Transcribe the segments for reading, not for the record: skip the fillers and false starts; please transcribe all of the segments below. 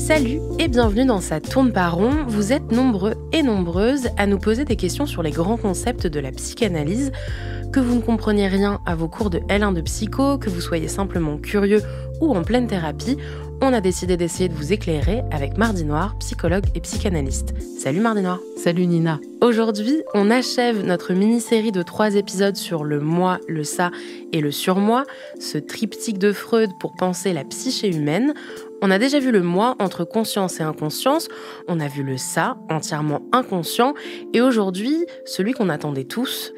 Salut et bienvenue dans Ça tourne pas rond. Vous êtes nombreux et nombreuses à nous poser des questions sur les grands concepts de la psychanalyse. Que vous ne compreniez rien à vos cours de L1 de psycho, que vous soyez simplement curieux ou en pleine thérapie, on a décidé d'essayer de vous éclairer avec Mardi Noir, psychologue et psychanalyste. Salut Mardi Noir. Salut Nina. Aujourd'hui, on achève notre mini-série de 3 épisodes sur le moi, le ça et le surmoi, ce triptyque de Freud pour penser la psyché humaine. On a déjà vu le moi entre conscience et inconscience, on a vu le ça entièrement inconscient, et aujourd'hui, celui qu'on attendait tous.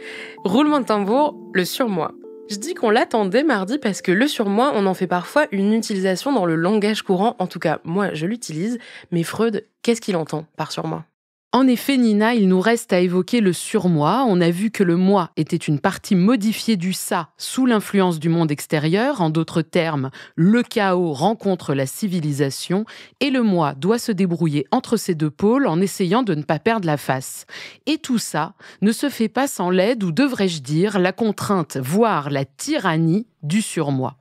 Roulement de tambour, le surmoi. Je dis qu'on l'attendait mardi parce que le surmoi, on en fait parfois une utilisation dans le langage courant, en tout cas moi je l'utilise, mais Freud, qu'est-ce qu'il entend par surmoi ? En effet, Nina, il nous reste à évoquer le surmoi. On a vu que le moi était une partie modifiée du ça sous l'influence du monde extérieur. En d'autres termes, le chaos rencontre la civilisation et le moi doit se débrouiller entre ces deux pôles en essayant de ne pas perdre la face. Et tout ça ne se fait pas sans l'aide, ou devrais-je dire, la contrainte, voire la tyrannie du surmoi.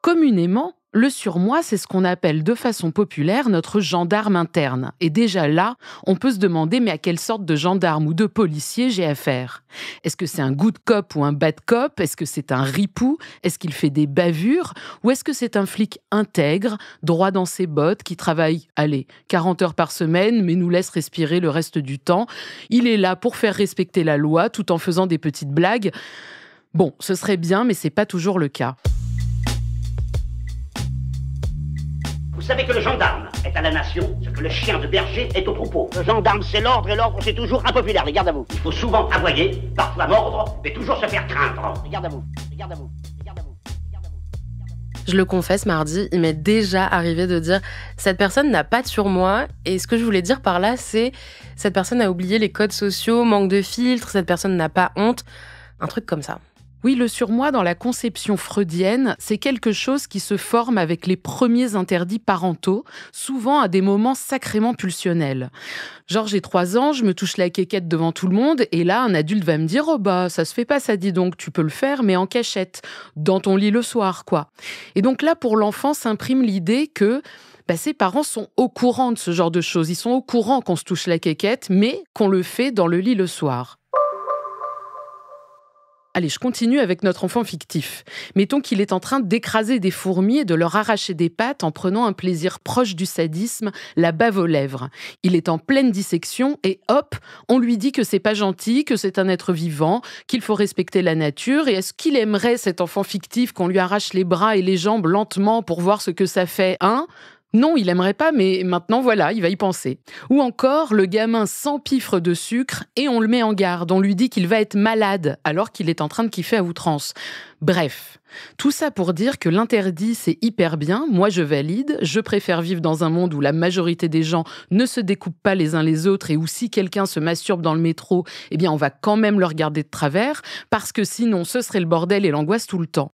Communément, le surmoi, c'est ce qu'on appelle de façon populaire notre gendarme interne. Et déjà là, on peut se demander mais à quelle sorte de gendarme ou de policier j'ai affaire ? Est-ce que c'est un good cop ou un bad cop ? Est-ce que c'est un ripou ? Est-ce qu'il fait des bavures ? Ou est-ce que c'est un flic intègre, droit dans ses bottes, qui travaille, 40 heures par semaine, mais nous laisse respirer le reste du temps ? Il est là pour faire respecter la loi tout en faisant des petites blagues. Bon, ce serait bien, mais c'est pas toujours le cas. Vous savez que le gendarme est à la nation ce que le chien de berger est au troupeau. Le gendarme, c'est l'ordre, et l'ordre, c'est toujours impopulaire. Les gardes à vous. Il faut souvent aboyer, parfois mordre, mais toujours se faire craindre. Les gardes à vous. Les gardes à vous. Les gardes à vous. Les gardes à vous. Je le confesse, mardi, il m'est déjà arrivé de dire « cette personne n'a pas de surmoi ». Et ce que je voulais dire par là, c'est « cette personne a oublié les codes sociaux, manque de filtre, cette personne n'a pas honte ». Un truc comme ça. Oui, le surmoi, dans la conception freudienne, c'est quelque chose qui se forme avec les premiers interdits parentaux, souvent à des moments sacrément pulsionnels. Genre, j'ai 3 ans, je me touche la quéquette devant tout le monde, et là, un adulte va me dire « Oh bah, ça se fait pas ça, dis donc, tu peux le faire, mais en cachette, dans ton lit le soir, quoi ». Et donc là, pour l'enfant, s'imprime l'idée que ses parents sont au courant de ce genre de choses. Ils sont au courant qu'on se touche la quéquette, mais qu'on le fait dans le lit le soir. Allez, je continue avec notre enfant fictif. Mettons qu'il est en train d'écraser des fourmis et de leur arracher des pattes en prenant un plaisir proche du sadisme, la bave aux lèvres. Il est en pleine dissection et hop, on lui dit que c'est pas gentil, que c'est un être vivant, qu'il faut respecter la nature. Et est-ce qu'il aimerait, cet enfant fictif, qu'on lui arrache les bras et les jambes lentement pour voir ce que ça fait, hein ? Non, il aimerait pas, mais maintenant voilà, il va y penser. Ou encore, le gamin s'empiffre de sucre et on le met en garde. On lui dit qu'il va être malade alors qu'il est en train de kiffer à outrance. Bref, tout ça pour dire que l'interdit, c'est hyper bien. Moi, je valide. Je préfère vivre dans un monde où la majorité des gens ne se découpent pas les uns les autres et où si quelqu'un se masturbe dans le métro, eh bien, on va quand même le regarder de travers parce que sinon, ce serait le bordel et l'angoisse tout le temps.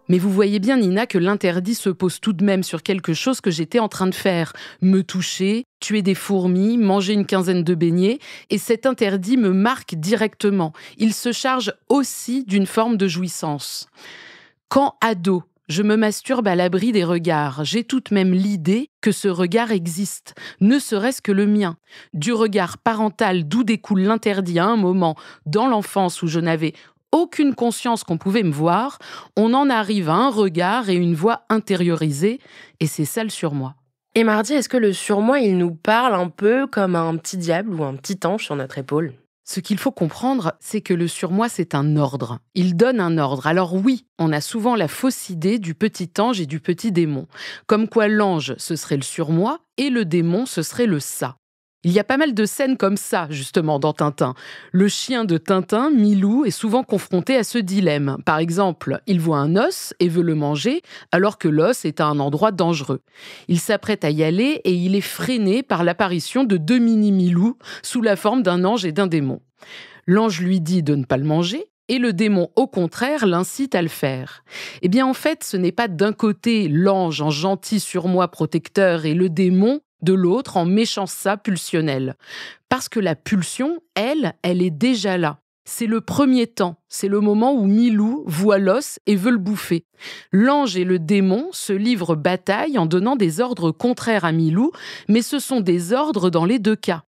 Mais vous voyez bien, Nina, que l'interdit se pose tout de même sur quelque chose que j'étais en train de faire. Me toucher, tuer des fourmis, manger une quinzaine de beignets. Et cet interdit me marque directement. Il se charge aussi d'une forme de jouissance. Quand ado, je me masturbe à l'abri des regards, j'ai tout de même l'idée que ce regard existe, ne serait-ce que le mien. Du regard parental d'où découle l'interdit à un moment, dans l'enfance où je n'avais aucune conscience qu'on pouvait me voir, on en arrive à un regard et une voix intériorisée, et c'est ça le surmoi. Et mardi, est-ce que le surmoi, il nous parle un peu comme un petit diable ou un petit ange sur notre épaule ? Ce qu'il faut comprendre, c'est que le surmoi, c'est un ordre. Il donne un ordre. Alors oui, on a souvent la fausse idée du petit ange et du petit démon. Comme quoi l'ange, ce serait le surmoi, et le démon, ce serait le ça. Il y a pas mal de scènes comme ça, justement, dans Tintin. Le chien de Tintin, Milou, est souvent confronté à ce dilemme. Par exemple, il voit un os et veut le manger, alors que l'os est à un endroit dangereux. Il s'apprête à y aller et il est freiné par l'apparition de 2 mini-Milou sous la forme d'un ange et d'un démon. L'ange lui dit de ne pas le manger, et le démon, au contraire, l'incite à le faire. Eh bien, en fait, ce n'est pas d'un côté l'ange en gentil surmoi protecteur et le démon de l'autre en méchant ça pulsionnel. Parce que la pulsion, elle est déjà là. C'est le premier temps, c'est le moment où Milou voit l'os et veut le bouffer. L'ange et le démon se livrent bataille en donnant des ordres contraires à Milou, mais ce sont des ordres dans les deux cas.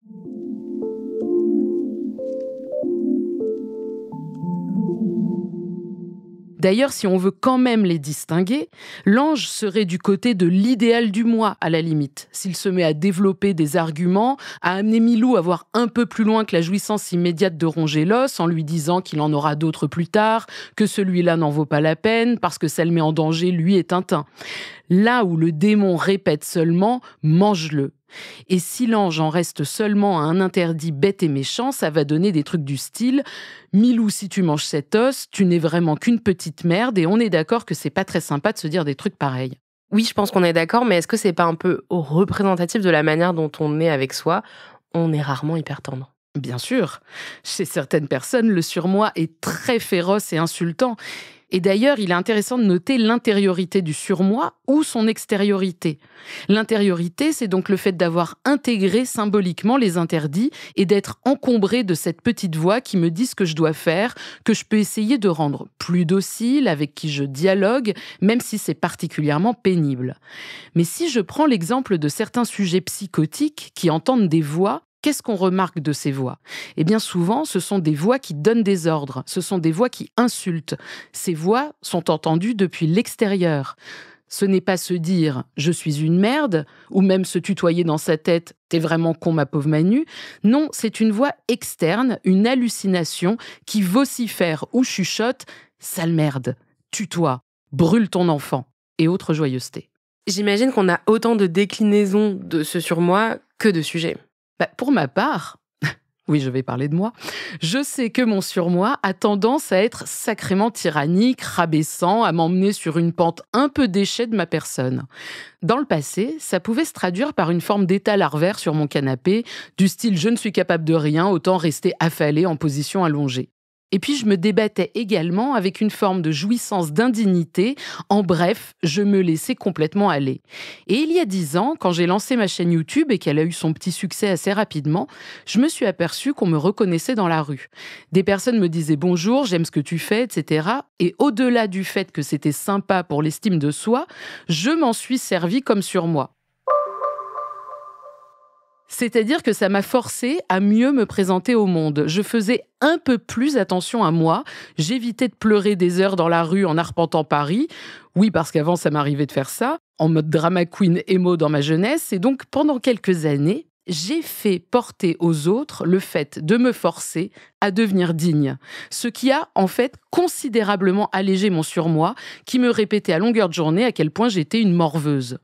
D'ailleurs, si on veut quand même les distinguer, l'ange serait du côté de l'idéal du moi, à la limite. S'il se met à développer des arguments, à amener Milou à voir un peu plus loin que la jouissance immédiate de ronger l'os, en lui disant qu'il en aura d'autres plus tard, que celui-là n'en vaut pas la peine, parce que ça le met en danger, lui et Tintin. Là où le démon répète seulement « mange-le ». Et si l'ange en reste seulement à un interdit bête et méchant, ça va donner des trucs du style « Milou, si tu manges cet os, tu n'es vraiment qu'une petite merde » et on est d'accord que c'est pas très sympa de se dire des trucs pareils. Oui, je pense qu'on est d'accord, mais est-ce que c'est pas un peu représentatif de la manière dont on est avec soi ? On est rarement hyper tendre. Bien sûr, chez certaines personnes, le surmoi est très féroce et insultant. Et d'ailleurs, il est intéressant de noter l'intériorité du surmoi ou son extériorité. L'intériorité, c'est donc le fait d'avoir intégré symboliquement les interdits et d'être encombré de cette petite voix qui me dit ce que je dois faire, que je peux essayer de rendre plus docile, avec qui je dialogue, même si c'est particulièrement pénible. Mais si je prends l'exemple de certains sujets psychotiques qui entendent des voix, qu'est-ce qu'on remarque de ces voix ? Eh bien souvent, ce sont des voix qui donnent des ordres, ce sont des voix qui insultent. Ces voix sont entendues depuis l'extérieur. Ce n'est pas se dire « je suis une merde » ou même se tutoyer dans sa tête « t'es vraiment con ma pauvre Manu ». Non, c'est une voix externe, une hallucination qui vocifère ou chuchote « sale merde, tue-toi, brûle ton enfant » et autres joyeusetés. J'imagine qu'on a autant de déclinaisons de ce surmoi que de sujets. Pour ma part, oui, je vais parler de moi, je sais que mon surmoi a tendance à être sacrément tyrannique, rabaissant, à m'emmener sur une pente un peu déchet de ma personne. Dans le passé, ça pouvait se traduire par une forme d'état larvaire sur mon canapé, du style « je ne suis capable de rien, autant rester affalé en position allongée ». Et puis, je me débattais également avec une forme de jouissance d'indignité. En bref, je me laissais complètement aller. Et il y a 10 ans, quand j'ai lancé ma chaîne YouTube et qu'elle a eu son petit succès assez rapidement, je me suis aperçue qu'on me reconnaissait dans la rue. Des personnes me disaient « bonjour, j'aime ce que tu fais », etc. Et au-delà du fait que c'était sympa pour l'estime de soi, je m'en suis servi comme sur moi. C'est-à-dire que ça m'a forcé à mieux me présenter au monde. Je faisais un peu plus attention à moi. J'évitais de pleurer des heures dans la rue en arpentant Paris. Oui, parce qu'avant, ça m'arrivait de faire ça, en mode drama queen émo dans ma jeunesse. Et donc, pendant quelques années, j'ai fait porter aux autres le fait de me forcer à devenir digne. Ce qui a, en fait, considérablement allégé mon surmoi, qui me répétait à longueur de journée à quel point j'étais une morveuse.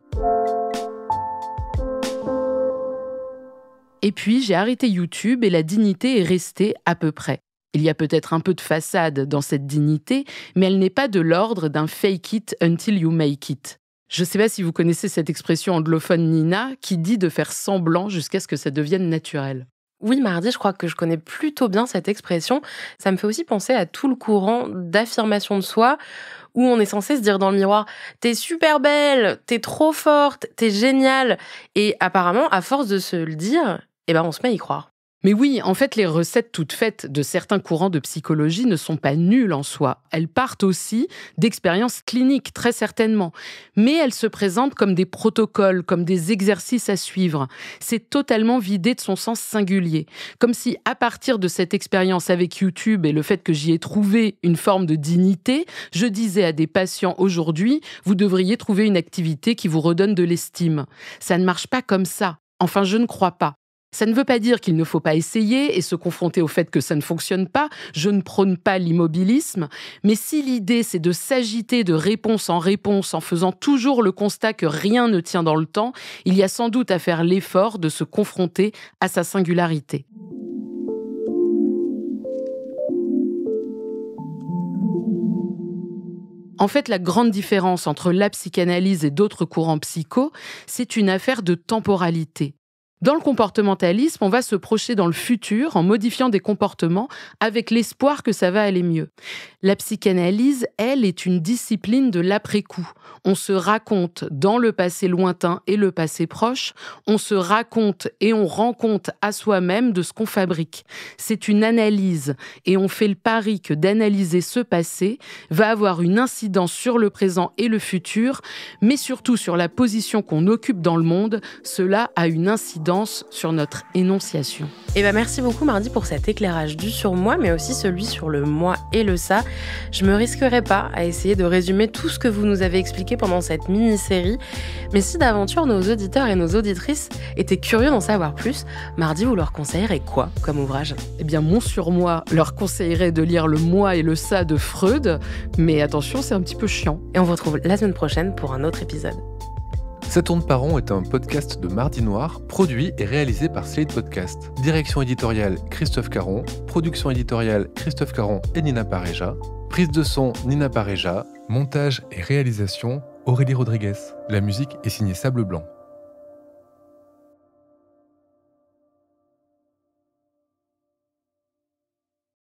Et puis, j'ai arrêté YouTube et la dignité est restée à peu près. Il y a peut-être un peu de façade dans cette dignité, mais elle n'est pas de l'ordre d'un « fake it until you make it ». Je ne sais pas si vous connaissez cette expression anglophone Nina qui dit de faire semblant jusqu'à ce que ça devienne naturel. Oui, Mardi, je crois que je connais plutôt bien cette expression. Ça me fait aussi penser à tout le courant d'affirmation de soi où on est censé se dire dans le miroir « t'es super belle, t'es trop forte, t'es géniale ». Et apparemment, à force de se le dire, on se met à y croire. Mais oui, en fait, les recettes toutes faites de certains courants de psychologie ne sont pas nulles en soi. Elles partent aussi d'expériences cliniques, très certainement. Mais elles se présentent comme des protocoles, comme des exercices à suivre. C'est totalement vidé de son sens singulier. Comme si, à partir de cette expérience avec YouTube et le fait que j'y ai trouvé une forme de dignité, je disais à des patients aujourd'hui, vous devriez trouver une activité qui vous redonne de l'estime. Ça ne marche pas comme ça. Enfin, je ne crois pas. Ça ne veut pas dire qu'il ne faut pas essayer et se confronter au fait que ça ne fonctionne pas. Je ne prône pas l'immobilisme. Mais si l'idée, c'est de s'agiter de réponse en faisant toujours le constat que rien ne tient dans le temps, il y a sans doute à faire l'effort de se confronter à sa singularité. En fait, la grande différence entre la psychanalyse et d'autres courants psycho, c'est une affaire de temporalité. Dans le comportementalisme, on va se projeter dans le futur en modifiant des comportements avec l'espoir que ça va aller mieux. La psychanalyse, elle, est une discipline de l'après-coup. On se raconte dans le passé lointain et le passé proche, on se raconte et on rend compte à soi-même de ce qu'on fabrique. C'est une analyse et on fait le pari que d'analyser ce passé va avoir une incidence sur le présent et le futur, mais surtout sur la position qu'on occupe dans le monde. Cela a une incidence sur notre énonciation. Et merci beaucoup Mardi pour cet éclairage du sur moi, mais aussi celui sur le moi et le ça. Je me risquerai pas à essayer de résumer tout ce que vous nous avez expliqué pendant cette mini-série, mais si d'aventure nos auditeurs et nos auditrices étaient curieux d'en savoir plus, Mardi, vous leur conseillerez quoi comme ouvrage ? Eh bien, mon surmoi leur conseillerait de lire Le moi et le ça de Freud, mais attention, c'est un petit peu chiant. Et on vous retrouve la semaine prochaine pour un autre épisode. Ça tourne par rond est un podcast de Mardi Noir, produit et réalisé par Slate Podcast. Direction éditoriale Christophe Caron, production éditoriale Christophe Caron et Nina Pareja, prise de son Nina Pareja, montage et réalisation Aurélie Rodriguez. La musique est signée Sable Blanc.